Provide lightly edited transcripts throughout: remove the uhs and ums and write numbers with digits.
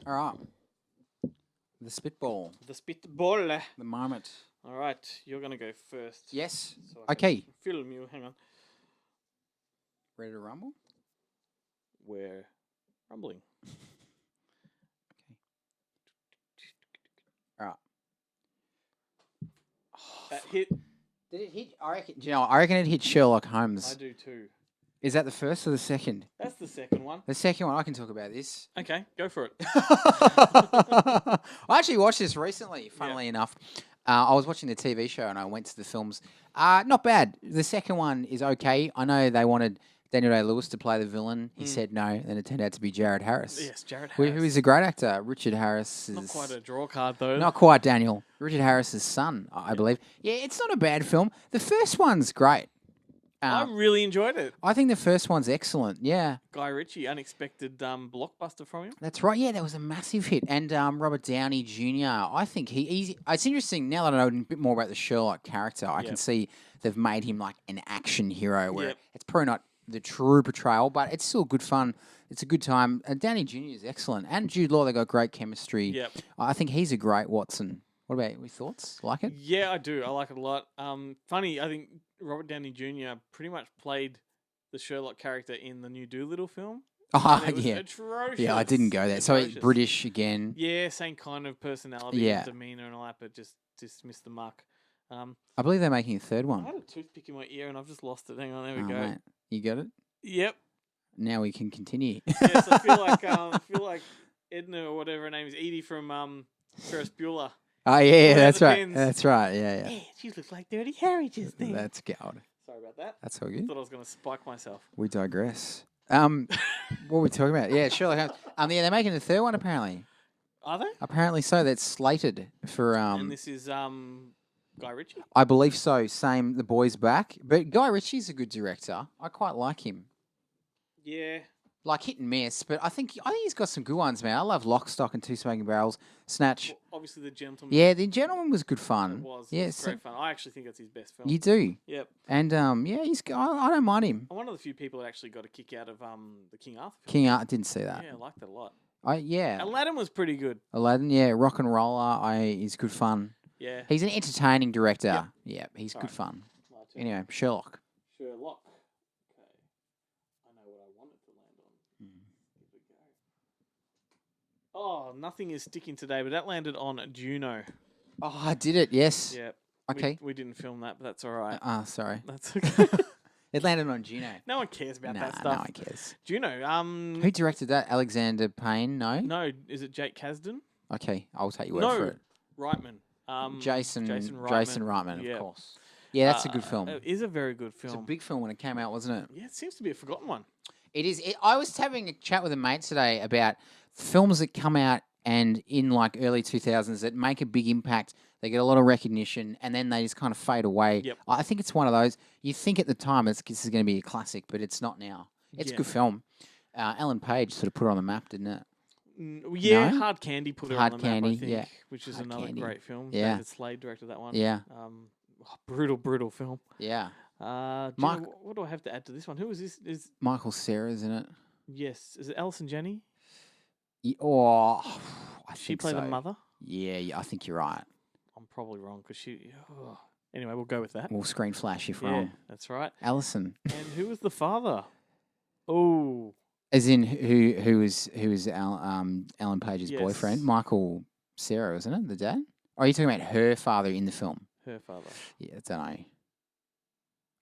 All right. The spitball. The spitball. The marmot. All right, you're going to go first. Yes. So I Okay. can film you. Hang on. Ready to rumble? We're rumbling. All right. That hit. Did it hit? I reckon. Do you know? I reckon it hit Sherlock Holmes. I do too. Is that the first or the second? That's the second one. The second one. I can talk about this. Okay, go for it. I actually watched this recently. Funnily enough, I was watching the TV show and I went to the films. Not bad. The second one is okay. I know they wanted Daniel Day-Lewis to play the villain. He said no, and it turned out to be Jared Harris. Yes, Jared Harris. Who is a great actor. Richard Harris is Not quite a draw card though. not quite Daniel. Richard Harris's son, I believe. Yeah, it's not a bad film. The first one's great. I really enjoyed it. I think the first one's excellent. Yeah, Guy Ritchie, unexpected blockbuster from him. that's right. Yeah, that was a massive hit. And Robert Downey Jr. I think he's. It's interesting now that I know a bit more about the Sherlock character. I can see they've made him like an action hero, where it's probably not the true portrayal, but it's still good fun. It's a good time. And Downey Jr. is excellent, and Jude Law. They got great chemistry. Yep. I think he's a great Watson. What about your thoughts? Like it? Yeah, I do. I like it a lot. Funny, I think Robert Downey Jr. pretty much played the Sherlock character in the new Doolittle film. Oh, And it was yeah. atrocious. Yeah, I didn't go there. So Atrocious. British again. Yeah, same kind of personality, Yeah. demeanor, and all that, but just missed the mark. I believe they're making a third I one. had a toothpick in my ear and I've just lost it. Hang on, there we Oh, go. mate. You got it? Yep. Now we can continue. Yes, I feel like Edna or whatever her name is, Edie from Ferris Bueller. Oh, yeah, One of that's the right. pins. That's right. Yeah, Yeah, she looks like Dirty Harry just then. That's good. Sorry about that. That's all good. Thought I was going to spike myself. We digress. What were we talking about? Yeah, Sherlock Holmes. Yeah, they're making the third one apparently. Are they? Apparently so. That's slated for And this is Guy Ritchie? I believe so. Same. The Boy's back, but Guy Ritchie's a good director. I quite like him. Yeah. Like hit and miss, but I think he's got some good ones, man. I love Lock, Stock, and Two Smoking Barrels, Snatch. Well, obviously, The Gentleman. Yeah, The Gentleman was good fun. It was. Yeah, It was great fun. I actually think that's his best film. You do. Yep. And yeah, I don't mind him. I'm one of the few people that actually got a kick out of the King Arthur film. King Art didn't see that. Yeah, I liked it a lot. Yeah. Aladdin was pretty good. Aladdin, yeah, Rock and Roller, is good fun. Yeah. He's an entertaining director. Yep. Yeah, he's good Alright. fun. My turn. Anyway, Sherlock. Sherlock. Okay. I know what I want it to land on. Here we go. Oh, nothing is sticking today, but that landed on Juno. Oh, I did it. Yes. Yep. Okay. We didn't film that, but that's all right. Sorry. That's okay. It landed on Juno. No one cares about Nah, that stuff. no one cares. Juno. Who directed that? Alexander Payne? No. No, is it Jake Kasdan? Okay, I'll take your word No, for it. Reitman. Jason Reitman, Yeah. of course. Yeah, that's a good film. It is a very good film. It's a big film when it came out, wasn't it? Yeah, it seems to be a forgotten one. It is. I was having a chat with a mate today about films that come out and in like early 2000s that make a big impact. They get a lot of recognition and then they just kind of fade away. Yep. I think it's one of those. You think at the time this is going to be a classic, but it's not now. It's a good film. Ellen Page sort of put it on the map, didn't it? Yeah, No? Hard Candy put it Hard on the map, Candy, I think, yeah. which is Hard another Candy. great film. Yeah. David Slade directed that one. Yeah. Brutal film. Yeah. Gina, what do I have to add to this one? Who is this? Is Michael Cera, isn't it? Yes. Is it Alison Janney? I She think play so. the mother? Yeah, I think you're right. I'm probably wrong because she. Anyway, we'll go with that. We'll screen flash if Yeah, wrong. that's right. Allison. And who was the father? Oh, As in who was Ellen Page's Yes. boyfriend? Michael Cera, isn't it? The dad? Or are you talking about her father in the film? her father. Yeah, I don't know.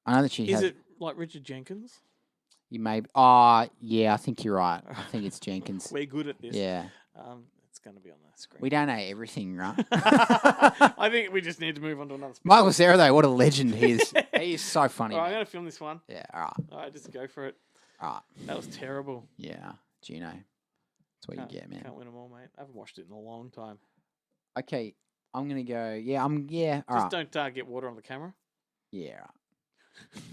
I know that she Is has. it like Richard Jenkins? You may. Yeah, I think you're right. I think it's Jenkins. We're good at this. Yeah, It's going to be on the screen. we don't know everything, right? I think we just need to move on to another. Michael Cera, though, what a legend he is. He is so funny. All right, I'm man. going to film this one. Yeah, all right, All right, just go for it. all right. That was terrible. Yeah, Juno. That's what you get, man. Can't win them all, mate. I haven't watched it in a long time. Okay, I'm gonna go. Yeah, all Just right. don't get water on the camera. Yeah, all right.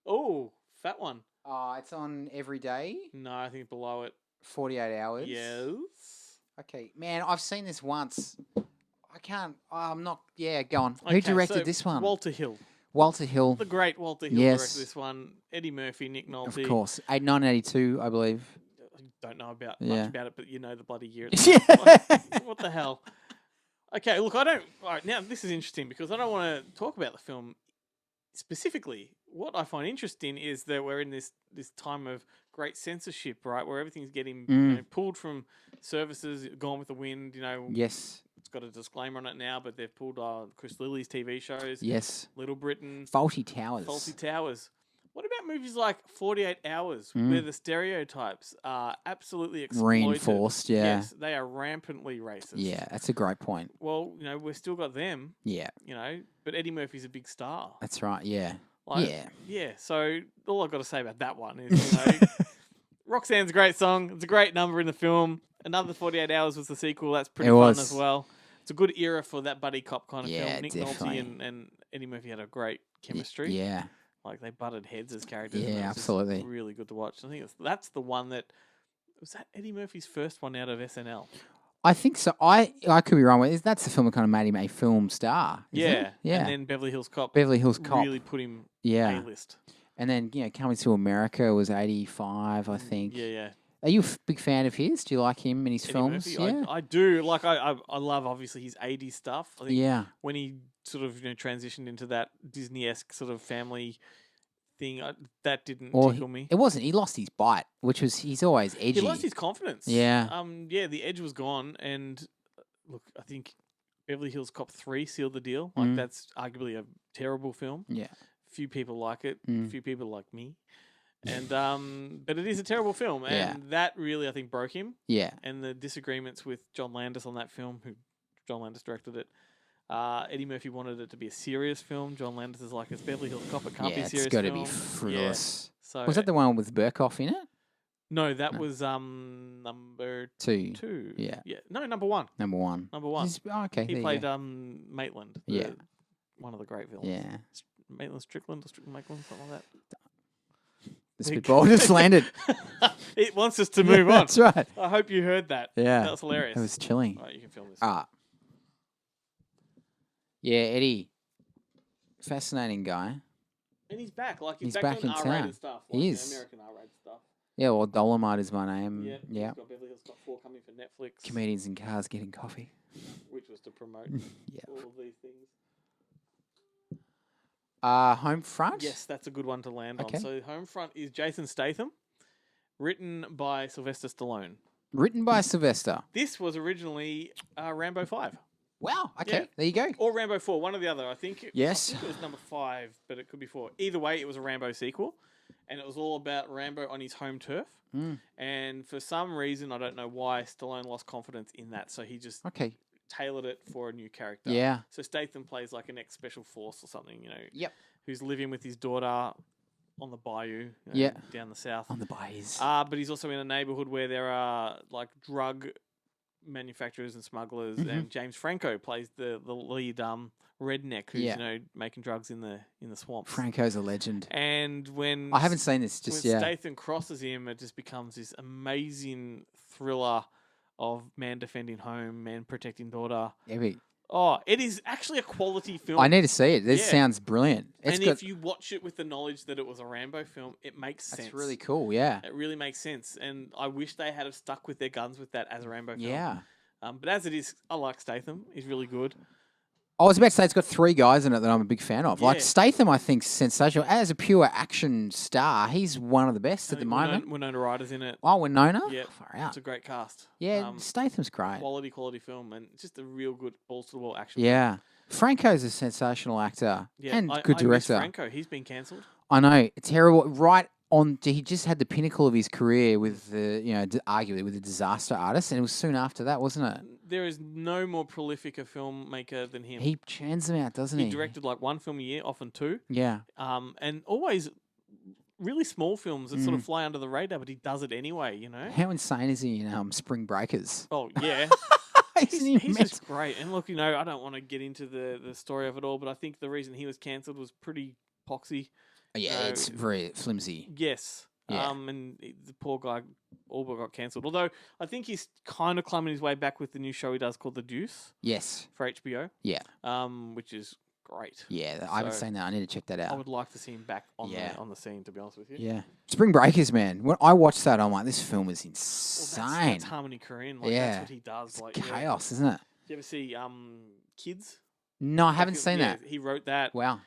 Oh, fat one. It's on every day, No, I think below it. 48 hours. Yes. Okay, man, I've seen this once. I can't. I'm not. Yeah, go on. Who Okay, directed so this one? Walter Hill. Walter Hill, The great Walter Hill Yes. directed this one. Eddie Murphy, Nick of Nolte. course. 1982, I believe. don't know about Yeah. much about it, but you know the bloody year. Yeah. What the hell? Okay, look, I don't. All right, now this is interesting because I don't want to talk about the film specifically. What I find interesting is that we're in this time of great censorship, right, where everything's getting pulled from services, Gone with the Wind. You know, Yes. it's got a disclaimer on it now, but they've pulled Chris Lilly's TV shows. Yes. Little Britain. Faulty Towers. Faulty Towers. What about movies like 48 Hours, where the stereotypes are absolutely exploited? Reinforced, yeah. Yes, they are rampantly racist. Yeah, that's a great point. Well, you know, we've still got them. Yeah. You know, but Eddie Murphy's a big star. That's right, yeah. Like, yeah. Yeah, so all I've got to say about that one is, you know, Roxanne's a great song. It's a great number in the film. Another 48 Hours was the sequel. That's pretty fun as well. It's a good era for that buddy cop kind of film. Nick Nolte and Eddie Murphy had a great chemistry. Yeah. Like they butted heads as characters. Yeah, absolutely. Really good to watch. I think that's the one that was that Eddie Murphy's first one out of SNL. I think so. I could be wrong with this. That's the film that kind of made him a film star. Yeah. It? Yeah. And then Beverly Hills Cop. Beverly Hills Cop really put him A-list. And then Coming to America was 85, I think. Yeah. Are you a big fan of his? Do you like him and his Eddie films? Murphy? Yeah, I do. Like I love obviously his 80s stuff. I think when he sort of transitioned into that Disney-esque sort of family thing, that didn't tickle me. It wasn't. He lost his bite, which was he's always edgy. He lost his confidence. Yeah. The edge was gone, and look, I think Beverly Hills Cop 3 sealed the deal. Like that's arguably a terrible film. Yeah. Few people like it. Few people like me. And but it is a terrible film, and that really I think broke him. Yeah. And the disagreements with John Landis on that film, who John Landis directed it. Eddie Murphy wanted it to be a serious film. John Landis is like, it's Beverly Hills Cop. It can't be a serious film. It's got to be frivolous. Yeah. So was that the one with Burkhoff in it? No, that was number 2. Yeah. No, number 1. Number 1. Okay. He played Maitland. One of the great villains. Yeah. Maitland Strickland or Strickland Maitland, something like that. The Spitball just landed. It wants us to move on. That's right. I hope you heard that. Yeah. That was hilarious. It was chilling. All right, you can film this. Yeah, Eddie. Fascinating guy. And he's back. Like he's back doing in R-rated town. stuff. Like, He is. American R-rated stuff. Yeah, well, Dolomite is my name. Yeah. Yeah. He's got Beverly Hills Cop 4 coming for Netflix. Comedians in cars getting coffee. Which was to promote all of these things. Homefront? Yes, that's a good one to land on. So Homefront is Jason Statham, written by Sylvester Stallone. Written by Sylvester. This was originally Rambo 5. Wow. Okay. There you go. Or Rambo 4, one or the other. I think it was number 5, but it could be 4. Either way, it was a Rambo sequel. And it was all about Rambo on his home turf. And for some reason, I don't know why, Stallone lost confidence in that. So he just tailored it for a new character. Yeah. So Statham plays like an ex-special force or something, who's living with his daughter on the bayou, down the south. On the bayous. But he's also in a neighborhood where there are like drug manufacturers and smugglers, and James Franco plays the lead redneck who's making drugs in the swamps. Franco's a legend. And when I haven't seen this, just when Statham crosses him, it just becomes this amazing thriller of man defending home, man protecting daughter. Epic. Oh, it is actually a quality film. I need to see it. This sounds brilliant. If you watch it with the knowledge that it was a Rambo film, it makes sense. That's really cool, yeah. It really makes sense. And I wish they had have stuck with their guns with that as a Rambo film. Yeah. But as it is, I like Statham. He's really good. I was about to say it's got 3 guys in it that I'm a big fan of. Yeah. Like Statham, I think, sensational. As a pure action star, he's one of the best at the moment. Winona Ryder's in it. Oh, Winona? Yeah. Far out. It's a great cast. Yeah, Statham's great. Quality film. And just a real good balls-to-the-wall action film. Franco's a sensational actor and good director. I miss Franco. He's been cancelled. I know. Terrible. Right on. He just had the pinnacle of his career with the, arguably with the Disaster Artist, and it was soon after that, wasn't it? There is no more prolific a filmmaker than him. He churns them out, doesn't he? He directed like 1 film a year, often 2. Yeah. And always really small films that sort of fly under the radar, but he does it anyway, How insane is he in Spring Breakers? Oh, yeah. He's just great. And look, I don't want to get into the story of it all, but I think the reason he was cancelled was pretty poxy. Yeah, it's very flimsy. Yes. Yeah. And the poor guy all but got cancelled. Although I think he's kind of climbing his way back with the new show he does called The Deuce. Yes. For HBO. Yeah. Which is great. Yeah, I haven't seen that. I need to check that out. I would like to see him back on the scene, to be honest with you. Yeah. Spring Breakers, man. When I watched that, I'm like, this film is insane. Well, that's Harmony Korine. Like, that's what he does. It's like chaos, isn't it? Do you ever see Kids? No, I haven't seen that. He wrote that. Wow.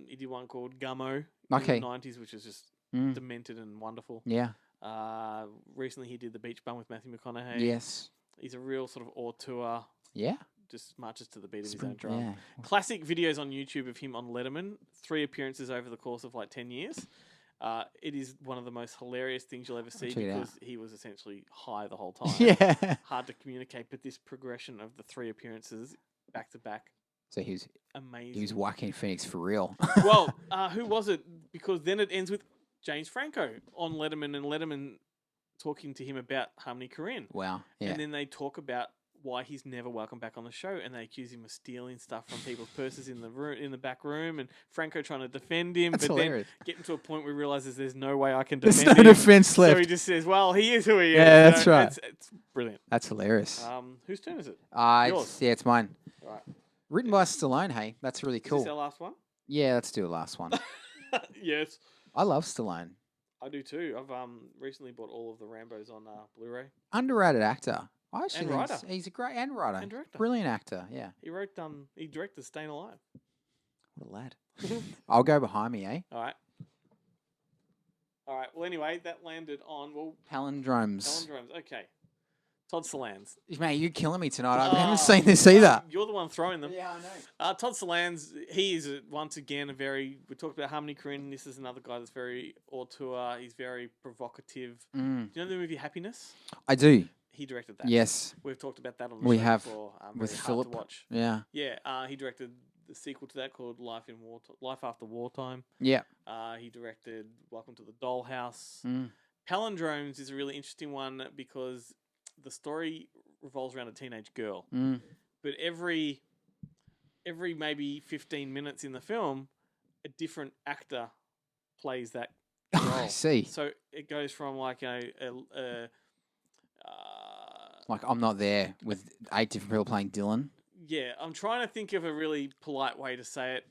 He did one called Gummo in the 90s, which is just demented and wonderful. Yeah. Recently, he did The Beach Bum with Matthew McConaughey. Yes. He's a real sort of auteur. Yeah. Just marches to the beat of his own drum. Yeah. Classic videos on YouTube of him on Letterman. 3 appearances over the course of like 10 years. It is one of the most hilarious things you'll ever see because he was essentially high the whole time. Yeah. Hard to communicate, but this progression of the 3 appearances back to back. So he was amazing. He was Joaquin Phoenix for real. Well, who was it? Because then it ends with James Franco on Letterman and Letterman talking to him about Harmony Korine. Wow. Yeah. And then they talk about why he's never welcome back on the show, and they accuse him of stealing stuff from people's purses in the room, in the back room, and Franco trying to defend him. That's hilarious. Then getting to a point where he realizes there's no way I can defend him. There's no defense left. So he just says, "Well, he is who he is." Yeah, that's right. It's brilliant. That's hilarious. Whose turn is it? Yours. It's mine. All right. Written by Stallone. Hey, that's really cool. Is this our last one? Yeah, let's do a last one. Yes. I love Stallone. I do too. I've recently bought all of the Rambos on Blu-ray. Underrated actor. I actually and think writer. He's a great writer. And director. Brilliant actor. Yeah. He wrote. He directed Staying Alive. What a lad. I'll go behind me, eh? All right. All right. Well, anyway, that landed on Palindromes. Palindromes. Okay. Todd Solondz. Mate, you're killing me tonight. I haven't seen this either. You're the one throwing them. Yeah, I know. Todd Solondz, he is once again we talked about Harmony Korine. This is another guy that's very auteur. He's very provocative. Do you know the movie Happiness? I do. He directed that. Yes. We've talked about that on the show before. With Philip. To watch. Yeah. Yeah. He directed the sequel to that called Life After Wartime. Yeah. He directed Welcome to the Dollhouse. Palindromes is a really interesting one because the story revolves around a teenage girl. But every maybe 15 minutes in the film, a different actor plays that role. I see. So it goes from like like I'm not there with 8 different people playing Dylan. Yeah, I'm trying to think of a really polite way to say it.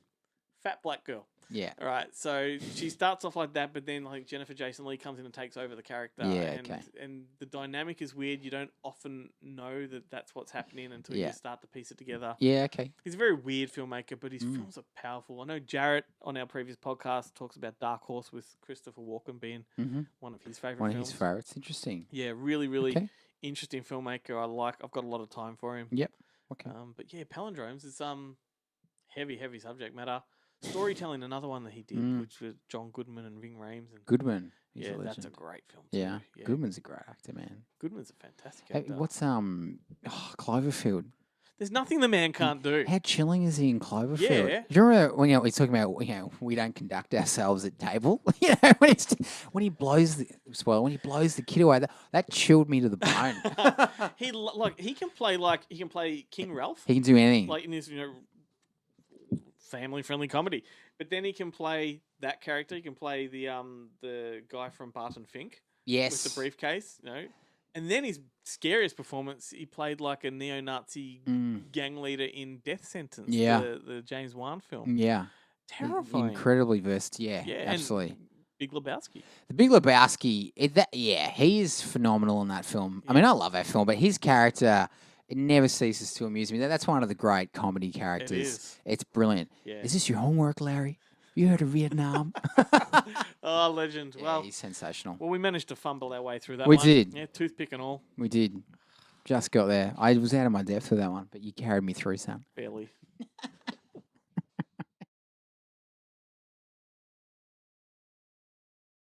Fat black girl. Yeah. All right. So she starts off like that, but then like Jennifer Jason Leigh comes in and takes over the character. Yeah. And the dynamic is weird. You don't often know that that's what's happening until you start to piece it together. Yeah. Okay. He's a very weird filmmaker, but his films are powerful. I know Jarrett on our previous podcast talks about Dark Horse with Christopher Walken being one of his favorite films. One of his favorites. Interesting. Yeah. Really interesting filmmaker. I've got a lot of time for him. Yep. Okay. But yeah, Palindromes is heavy subject matter. Storytelling, another one that he did, which was John Goodman and Ving Rhames. Goodman. Yeah, that's a great film too. Yeah. Goodman's a great actor, man. Goodman's a fantastic actor. Hey, what's Cloverfield? There's nothing the man can't do. How chilling is he in Cloverfield? Yeah. Do you remember when he's talking about we don't conduct ourselves at table? When he blows the kid away, that chilled me to the bone. He can play King Ralph. He can do anything. Like in this family-friendly comedy. But then he can play that character. He can play the guy from Barton Fink. Yes. With the briefcase, And then his scariest performance, he played like a neo-Nazi gang leader in Death Sentence. Yeah. The James Wan film. Yeah. Terrifying. Incredibly versed. Yeah, absolutely. Big Lebowski. The Big Lebowski, he is phenomenal in that film. Yeah. I mean, I love that film, but his character... It never ceases to amuse me. That's one of the great comedy characters. It is. It's brilliant. Yeah. Is this your homework, Larry? You heard of Vietnam? Oh, legend. Yeah, well, he's sensational. Well, we managed to fumble our way through that one. We did. Yeah, toothpick and all. We did. Just got there. I was out of my depth with that one, but you carried me through, son.